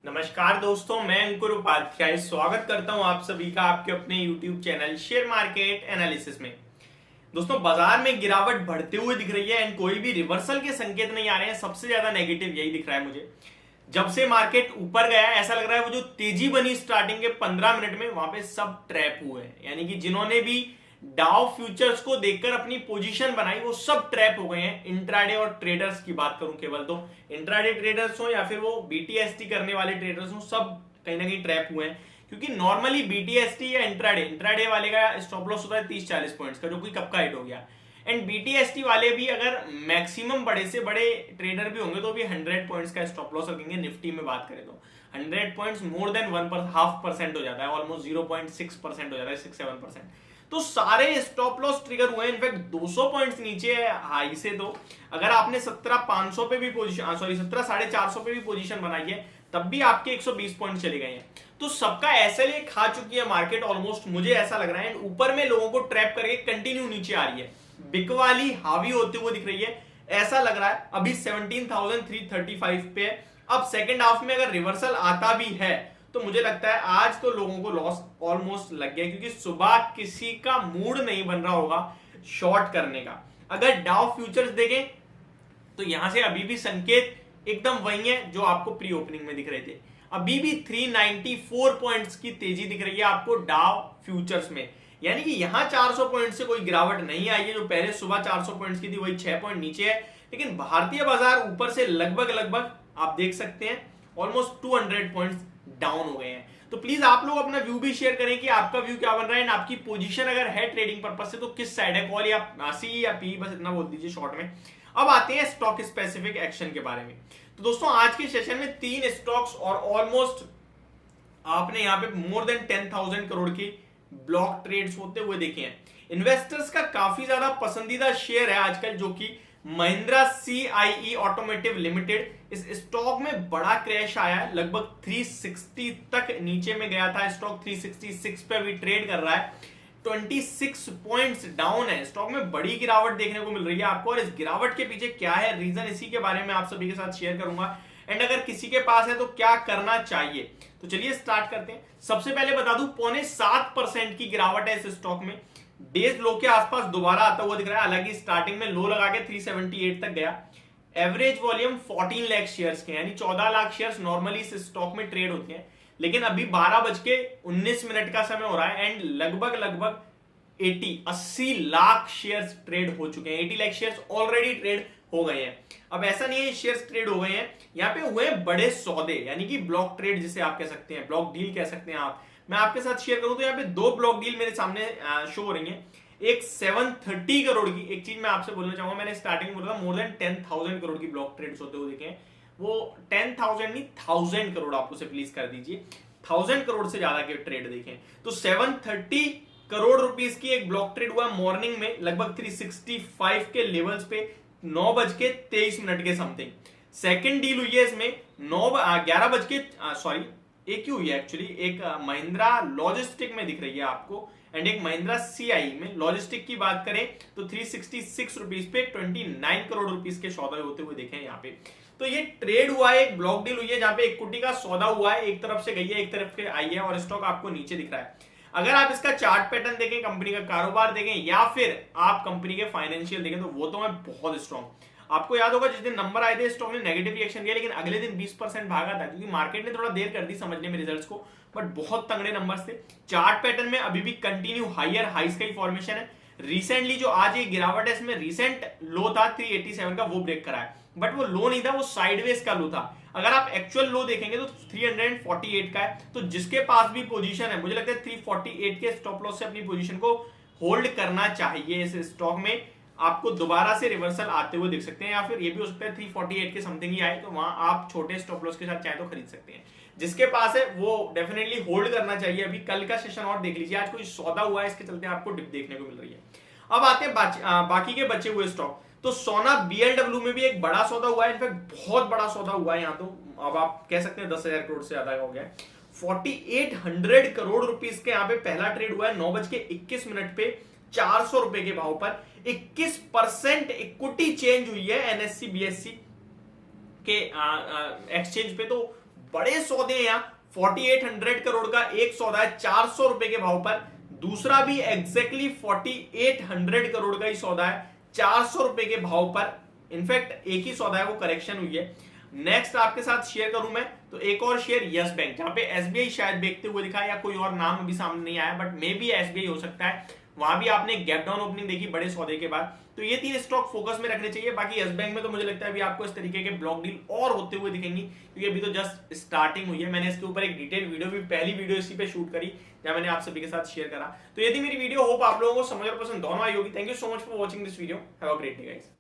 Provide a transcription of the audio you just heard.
नमस्कार दोस्तों, मैं अंकुर उपाध्याय स्वागत करता हूं आप सभी का आपके अपने YouTube channel share market analysis में। दोस्तों, बाजार में गिरावट बढ़ते हुए दिख रही है एंड कोई भी रिवर्सल के संकेत नहीं आ रहे हैं। सबसे ज्यादा नेगेटिव यही दिख रहा है मुझे। जब से मार्केट ऊपर गया है ऐसा लग रहा है वो जो तेजी बनी स्टार्टिंग के 15 मिनट में वहां पे सब ट्रैप हुए हैं। यानी कि जिन्होंने भी डाउ फ्यूचर्स को देखकर अपनी पोजीशन बनाई वो सब ट्रैप हो गए हैं। इंट्राडे और ट्रेडर्स की बात करूं केवल, तो इंट्राडे ट्रेडर्स हो या फिर वो बीटीएसटी करने वाले ट्रेडर्स हो, सब कहीं ना कहीं ट्रैप हुए हैं। क्योंकि नॉर्मली बीटीएसटी या इंट्राडे वाले का स्टॉप लॉस होता है 30-40 पॉइंट्स का, जो कि कब का हिट हो गया। एंड बीटीएसटी वाले भी अगर मैक्सिमम बड़े से बड़े ट्रेडर भी होंगे तो भी 100 पॉइंट्स का स्टॉप लॉस रखेंगे। निफ्टी में बात करें तो 100 पॉइंट्स मोर देन 1.5% हो जाता है, ऑलमोस्ट 0.6% हो जाता है, 6-7%। तो सारे स्टॉप लॉस ट्रिगर हुए। इनफैक्ट 200 पॉइंट्स नीचे है हाई से। तो अगर आपने 17,500 पे भी पोजीशन 17,450 पे भी पोजीशन बनाई है तब भी आपके 120 पॉइंट चले गए हैं। तो सबका एसएलए खा चुकी है मार्केट ऑलमोस्ट, मुझे ऐसा लग रहा है। ऊपर में लोगों को ट्रैप करके कंटिन्यू नीचे आ रही है, बिग वाली हावी होते हुए दिख रही है। ऐसा लग रहा है अभी 17,335 पे है। अब सेकेंड हाफ में अगर रिवर्सल आता भी है तो मुझे लगता है आज तो लोगों को लॉस ऑलमोस्ट लग गया, क्योंकि सुबह किसी का मूड नहीं बन रहा होगा शॉर्ट करने का। अगर डाउ फ्यूचर्स देखें तो यहां से अभी भी संकेत एकदम वही है जो आपको प्री ओपनिंग में दिख रहे थे। अभी भी 394 पॉइंट्स की तेजी दिख रही है आपको डाउ फ्यूचर्स में। यानी कि यहां 400 पॉइंट से कोई गिरावट नहीं आई है। जो पहले सुबह 400 पॉइंट्स की थी वही 6 पॉइंट नीचे है। लेकिन भारतीय बाजार ऊपर से लगभग आप देख सकते हैं ऑलमोस्ट 200 पॉइंट्स डाउन हो गए हैं। तो प्लीज आप लोग अपना व्यू भी शेयर करें कि आपका व्यू क्या बन रहा है। आपकी पोजीशन अगर है ट्रेडिंग पर्पस से तो किस साइड है, कॉल या सी या पी, बस इतना बोल दीजिए शॉर्ट में। अब आते हैं स्टॉक स्पेसिफिक एक्शन के बारे में। तो दोस्तों, आज के सेशन में 3 स्टॉक्स और ऑलमोस्ट आपने यहां पे मोर देन 10,000 करोड़ की ब्लॉक ट्रेड्स होते हुए देखे हैं। इन्वेस्टर्स का काफी ज्यादा पसंदीदा शेयर है आजकल, जो कि महिंद्रा सीआईई ऑटोमोटिव लिमिटेड। इस स्टॉक में बड़ा क्रैश आया है, लगभग 360 तक नीचे में गया था स्टॉक। 366 पे अभी ट्रेड कर रहा है, 26 पॉइंट्स डाउन है। स्टॉक में बड़ी गिरावट देखने को मिल रही है आपको, और इस गिरावट के पीछे क्या है रीजन, इसी के बारे में आप सभी के साथ शेयर करूंगा। एंड अगर किसी के पास है तो क्या करना चाहिए, तो चलिए स्टार्ट करते हैं। सबसे पहले बता दूं 0.7% की गिरावट है इस स्टॉक में। डेज लो के आसपास दोबारा आता हुआ दिख रहा है। हालांकि स्टार्टिंग में लो लगा के 378 तक गया। एवरेज वॉल्यूम 14 लाख शेयर्स के, यानी 14 लाख शेयर्स नॉर्मली इस स्टॉक में ट्रेड होते हैं। लेकिन अभी 12:19 का समय हो रहा है एंड लगभग 80 लाख शेयर्स ट्रेड हो चुके हैं। 80 लाख शेयर्स ऑलरेडी ट्रेड हो गए हैं। अब ऐसा नहीं है शेयर्स ट्रेड हो गए हैं, यहाँ पे हुए बड़े सौदे, यानी कि ब्लॉक ट्रेड जिसे आप कह सकते हैं, ब्लॉक डील कह सकते हैं आप। मैं आपके साथ शेयर करूं तो यहाँ पे 2 ब्लॉक डील मेरे सामने शो हो रही है। एक 730 करोड़ की, एक चीज मैं आपसे बोलना चाहूंगा, मैंने स्टार्टिंग में बोला था मोर देन 10,000 करोड़ की ब्लॉक ट्रेड्स होते हुए देखे हैं। वो 10,000 नहीं 1000 करोड़, आप उसे प्लीज कर दीजिए, 1000 करोड़ से ज्यादा के ट्रेड देखें। तो 730 करोड़ रुपीस की एक ब्लॉक ट्रेड हुआ मॉर्निंग में, लगभग 365 के लेवल्स पे 9:23 के समथिंग। सेकेंड डील हुई है इसमें 11 एक ही हुई है एक्चुअली। एक महिंद्रा लॉजिस्टिक में दिख रही है आपको एंड एक महिंद्रा सीआई में। लॉजिस्टिक की बात करें तो 366 रुपीस पे 29 करोड़ रुपीस के सौदे होते हुए देखे यहाँ पे। तो ये ट्रेड हुआ है, एक ब्लॉक डील हुई है जहां पे इक्विटी का सौदा हुआ है, एक तरफ से गई है एक तरफ से आई है, और स्टॉक आपको नीचे दिख रहा है। अगर आप इसका चार्ट पैटर्न देखें, कंपनी का कारोबार देखें, या फिर आप कंपनी के फाइनेंशियल देखें, तो वो तो है बहुत स्ट्रॉन्ग। आपको याद होगा जिस दिन नंबर आए थे स्टॉक ने नेगेटिव रिएक्शन किया, लेकिन अगले दिन 20% भागा था, क्योंकि मार्केट ने थोड़ा देर कर दी समझने में रिजल्ट्स को, बट बहुत तगड़े नंबर्स थे। चार्ट पैटर्न में अभी भी कंटिन्यू हायर हाइस का ही फॉर्मेशन है। रिसेंटली जो आज ये गिरावट है इसमें रिसेंट लो था 387 का, वो ब्रेक करा है, बट वो लो नहीं था, वो साइडवेज का लो था। अगर आप एक्चुअल लो देखेंगे तो 348 का है। तो जिसके पास भी पोजीशन है, मुझे लगता है 348 के स्टॉप लॉस से अपनी पोजीशन को होल्ड करना चाहिए। इस स्टॉक में आपको दोबारा से रिवर्सल आते हुए दिख सकते हैं, या फिर ये भी हो सकता है 348 के समथिंग ही आए, तो वहां आप छोटे स्टॉप लॉस के साथ चाहे तो खरीद सकते हैं। जिसके पास है वो डेफिनेटली होल्ड करना चाहिए। अभी कल का सेशन और देख लीजिए, आज कोई सौदा हुआ है, इसके चलते आपको डिप देखने को मिल रही है। अब आते हैं बाकी के बचे हुए स्टॉक। तो सोना बीएलडब्ल्यू में भी एक बड़ा सौदा हुआ है, इनफैक्ट बहुत बड़ा सौदा हुआ है यहाँ। तो अब आप कह सकते हैं 10,000 करोड़ से ज्यादा हो गया। 4800 करोड़ रुपीस के यहाँ पे पहला ट्रेड हुआ है 9:21 पे 400 रुपए के भाव पर। 21% इक्विटी चेंज हुई है एनएससी बीएससी के एक्सचेंज पे। तो बड़े सौदे हैं यहाँ। 4800 करोड़ का एक सौदा है 400 रुपए के भाव पर, दूसरा भी एग्जैक्टली 4800 करोड़ का ही सौदा है 400 रुपए के भाव पर। इनफैक्ट एक ही सौदा है, वो करेक्शन हुई है। नेक्स्ट आपके साथ शेयर करूं मैं तो एक और शेयर यस बैंक, जहां पे एसबीआई शायद बेचते हुए दिखा, या कोई और नाम अभी सामने नहीं आया, बट मे बी एसबीआई हो सकता है। वहां भी आपने गैप डाउन ओपनिंग देखी बड़े सौदे के बाद। तो ये 3 स्टॉक फोकस में रखने चाहिए। बाकी यस बैंक में तो मुझे लगता है अभी आपको इस तरीके के ब्लॉक डील और होते हुए दिखेंगी, क्योंकि अभी तो जस्ट स्टार्टिंग हुई है। मैंने इसके ऊपर एक डिटेल वीडियो भी, पहली वीडियो इसी पे शूट करी, जहां मैंने आप सभी के साथ शेयर करा। तो यदि मेरी वीडियो होप आप लोगों को समझ और पसंद दोनों आई होगी। Thank you so much for watching this video. Have a great day guys.